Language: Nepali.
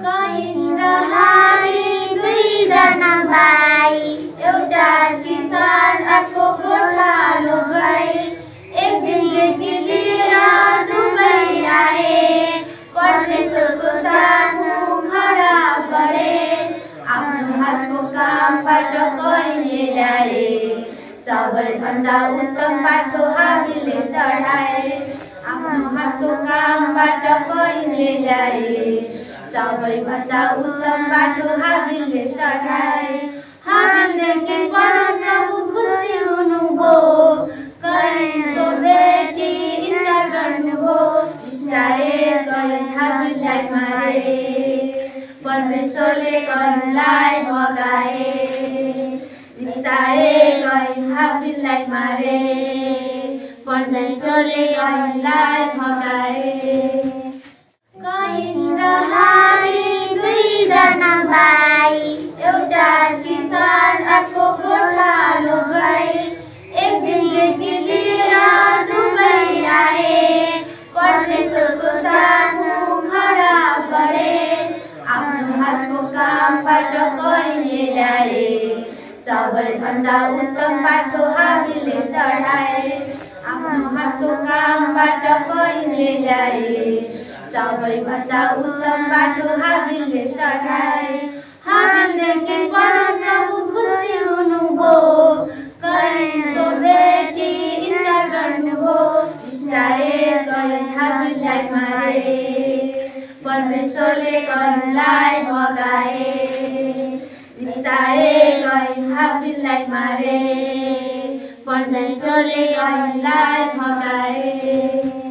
कहिन हामी दुईजना भाइ, एउटा किसान अर्को गोठालो भाइ। एक दिन केटी लिएर दुवै आए, परमेश्वरको सामु खडा गरे। आफ्नो हातको कामबाट कहिले ल्याए, सबैभन्दा उत्तम बाटो हामीले चढाए। आफ्नो हातको कामबाट कहिले ल्याए, सबैभन्दा उत्तम बाटो हामीले चढाए। हाबिलदेखि परमप्रभु खुसी हुनुभयो, कहिनको बेटी इन्कार गर्नुभयो। इसाए कहिन हाबिललाई मारे, परमेश्वरले कहिनलाई भगाए। इसाए कहिन हाबिललाई मारे, परमेश्वरले कहिनलाई भगाए। कहिन र हामी दुईजना भाइ, एउटा किसान अर्को गोठालो भाइ। एक दिन केटी लिएर दुवै आए, परमेश्वरको सामु खडा गरे। आफ्नो हातको कामबाट कहिले ल्याए, सबैभन्दा उत्तम बाटो हामीले चढाए। आफ्नो हातको कामबाट कहिले ल्याए, सबैभन्दा उत्तम बाटो हामीले चढाए। हाबिलदेखि परमप्रभु खुसी हुनुभयो, कहिनको बेटी इन्कार गर्नुभयो। इसाए कहिन हाबिललाई मारे, परमेश्वरले कहिनलाई भगाए। इसाए कहिन हाबिललाई मारे, परमेश्वरले कहिनलाई भगाए।